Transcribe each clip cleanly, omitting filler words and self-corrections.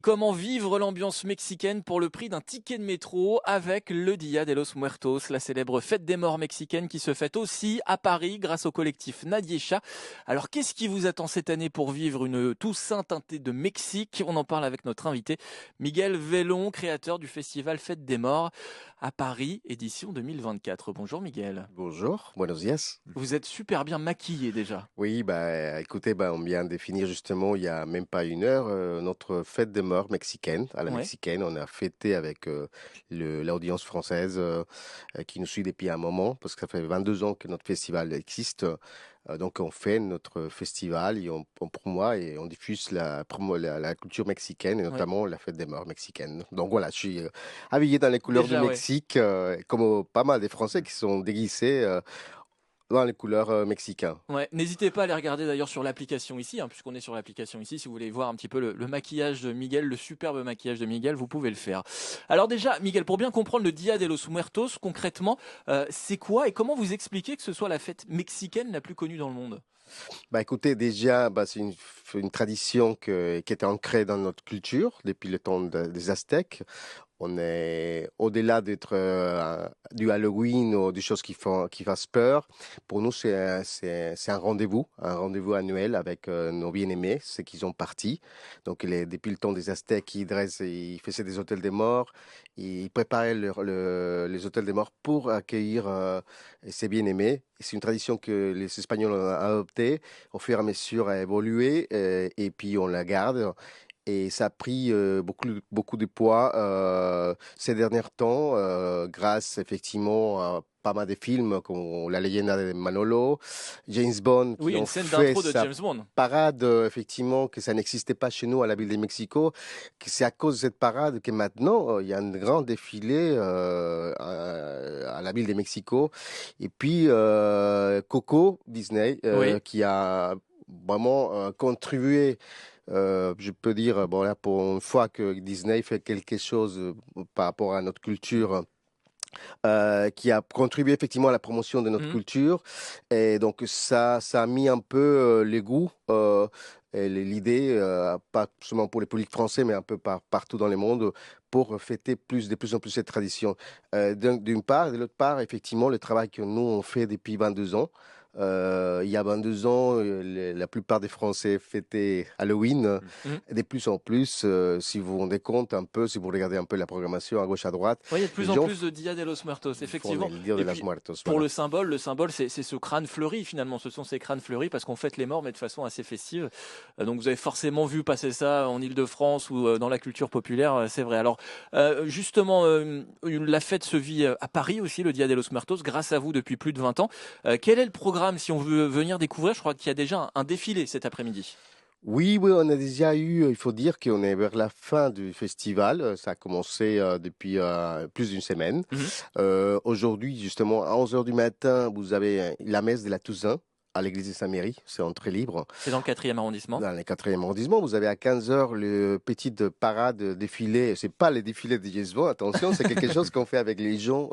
Comment vivre l'ambiance mexicaine pour le prix d'un ticket de métro avec le Dia de los Muertos, la célèbre fête des morts mexicaine qui se fête aussi à Paris grâce au collectif Nadiecha. Alors qu'est-ce qui vous attend cette année pour vivre une Toussaint teintée de Mexique? On en parle avec notre invité Miguel Vélon, créateur du festival Fête des morts à Paris, édition 2024. Bonjour Miguel. Bonjour, buenos días. Vous êtes super bien maquillé déjà. Oui, écoutez, on vient de finir justement il y a même pas une heure notre fête des morts mexicaine. À la Ouais. mexicaine, on a fêté avec l'audience française qui nous suit depuis un moment, parce que ça fait 22 ans que notre festival existe. Donc on fait notre festival et on promoit et on diffuse la culture mexicaine et Ouais. notamment la fête des morts mexicaine. Donc voilà, je suis habillé dans les couleurs du Déjà, ouais. Mexique, comme pas mal des Français qui sont déguisés dans les couleurs mexicaines. Ouais, n'hésitez pas à les regarder d'ailleurs sur l'application ici, puisqu'on est sur l'application ici. Si vous voulez voir un petit peu le maquillage de Miguel, le superbe maquillage de Miguel, vous pouvez le faire. Alors déjà, Miguel, pour bien comprendre le Dia de los Muertos, concrètement, c'est quoi et comment vous expliquez que ce soit la fête mexicaine la plus connue dans le monde? Écoutez, déjà, c'est une tradition qui était ancrée dans notre culture depuis le temps des Aztèques. On est au-delà d'être du Halloween ou des choses qui fassent peur. Pour nous, c'est un rendez-vous annuel avec nos bien-aimés, ceux qui sont partis. Donc, depuis le temps des Aztèques, ils faisaient des hôtels des morts, ils préparaient les hôtels des morts pour accueillir ces bien-aimés. Et c'est une tradition que les Espagnols ont adoptée, au fur et à mesure a évolué, et puis on la garde. Et ça a pris beaucoup de poids ces derniers temps, grâce effectivement à pas mal de films comme La Leyenda de Manolo, James Bond, Oui, qui une ont scène fait d'intro de sa James Bond. parade, effectivement, que ça n'existait pas chez nous à la ville de Mexico, que c'est à cause de cette parade que maintenant il y a un grand défilé à la ville de Mexico. Et puis Coco, Disney, Oui. qui a vraiment contribué, je peux dire, bon là, pour une fois que Disney fait quelque chose par rapport à notre culture, qui a contribué effectivement à la promotion de notre Mhm. culture. Et donc ça a mis un peu les goûts et l'idée, pas seulement pour les publics français, mais un peu partout dans le monde, pour fêter de plus en plus cette tradition. D'une part, et de l'autre part, effectivement, le travail que nous on fait depuis 22 ans. Il y a 22 ans, la plupart des Français fêtaient Halloween. Mhm. De plus en plus, si vous vous rendez compte un peu, si vous regardez un peu la programmation à gauche, à droite, Oui, il y a de les plus en gens plus de Dia de los Muertos, font effectivement. el Día de Et las puis, Muertos, pour voilà. le symbole, c'est ce crâne fleuri, finalement. Ce sont ces crânes fleuris parce qu'on fête les morts, mais de façon assez festive. Donc, vous avez forcément vu passer ça en Île-de-France ou dans la culture populaire, c'est vrai. Alors, justement, la fête se vit à Paris aussi, le Dia de los Muertos, grâce à vous depuis plus de 20 ans. Quel est le programme si on veut venir découvrir? Je crois qu'il y a déjà un défilé cet après-midi. Oui, oui, on a déjà eu, il faut dire qu'on est vers la fin du festival. Ça a commencé depuis plus d'une semaine. Mhm. Aujourd'hui, justement, à 11 heures du matin, vous avez la messe de la Toussaint à l'église de Saint-Méry. C'est entrée libre. C'est dans le 4e arrondissement. Dans le 4e arrondissement, vous avez à 15 heures le petit parade défilé. C'est pas les défilés de James Bond, attention, c'est quelque chose qu'on fait avec les gens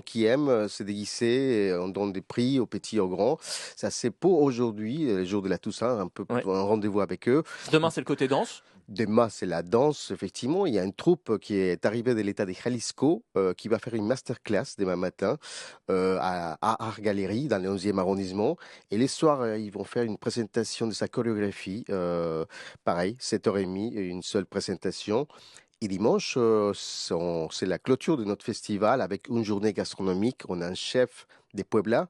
qui aiment se déguiser. Et on donne des prix aux petits et aux grands. Ça, c'est pour aujourd'hui, le jour de la Toussaint, un peu Ouais. un rendez-vous avec eux. Demain, c'est le côté danse. Demain, c'est la danse, effectivement. Il y a une troupe qui est arrivée de l'État de Jalisco qui va faire une masterclass demain matin à Art Galerie, dans le 11e arrondissement. Et les soirs, ils vont faire une présentation de sa chorégraphie. Pareil, 7h30, une seule présentation. Et dimanche, c'est la clôture de notre festival avec une journée gastronomique. On a un chef des Puebla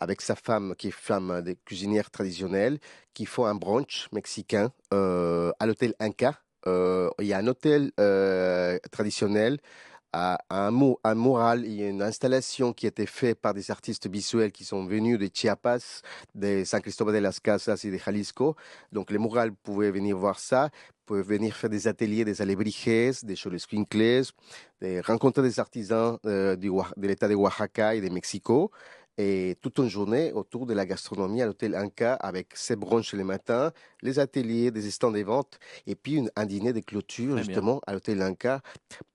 avec sa femme qui est femme des cuisinières traditionnelles qui font un brunch mexicain à l'hôtel Inca. Il y a un hôtel traditionnel, un mural, il y a une installation qui a été faite par des artistes visuels qui sont venus de Chiapas, de San Cristóbal de las Casas et de Jalisco. Donc les murales, vous pouvez venir voir ça. Vous pouvez venir faire des ateliers, des alebrijes, des cholos-quincles, des rencontrer des artisans de l'État de Oaxaca et de Mexico. et toute une journée autour de la gastronomie à l'hôtel Inca avec ses brunchs les matins, les ateliers, des stands des ventes et puis un dîner de clôture Très bien. justement à l'hôtel Inca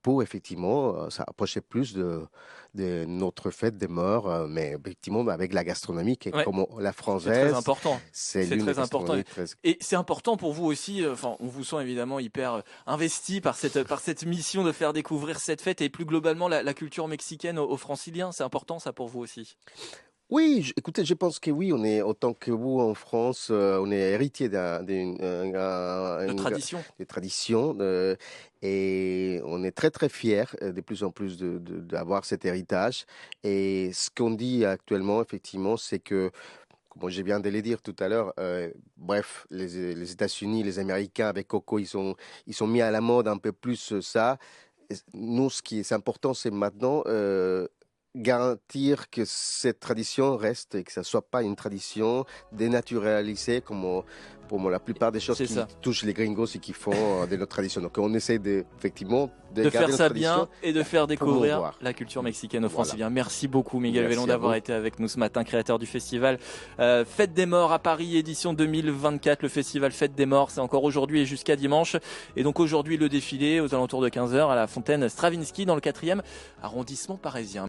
pour effectivement s'approcher plus de notre fête des morts, mais effectivement avec la gastronomie qui est Ouais, comme la c'est très française, important. c'est C'est l'une des très important. gastronomies très... Et c'est important pour vous aussi, enfin, on vous sent évidemment hyper investi par cette mission de faire découvrir cette fête et plus globalement la culture mexicaine aux Franciliens. C'est important ça pour vous aussi. Oui, écoutez, je pense que oui, on est autant que vous en France, on est héritier De tradition. des traditions et on est très très fiers de plus en plus d'avoir cet héritage. Et ce qu'on dit actuellement, effectivement, c'est que, comme je viens de le dire tout à l'heure, bref, les États-Unis, les Américains avec Coco, ils sont mis à la mode un peu plus ça. Et nous, ce qui est important, c'est maintenant garantir que cette tradition reste et que ça ne soit pas une tradition dénaturalisée comme la plupart des choses C'est qui ça. touchent les gringos et qui font de notre tradition. Donc on essaie effectivement de De garder faire notre ça tradition bien et de faire pour découvrir promouvoir. la culture mexicaine aux Voilà. Franciliens. Merci beaucoup Miguel Vellon Merci à d'avoir vous. été avec nous ce matin, créateur du festival Fête des Morts à Paris, édition 2024. Le festival Fête des Morts, c'est encore aujourd'hui et jusqu'à dimanche. Et donc aujourd'hui le défilé aux alentours de 15h à la fontaine Stravinsky dans le 4e arrondissement parisien.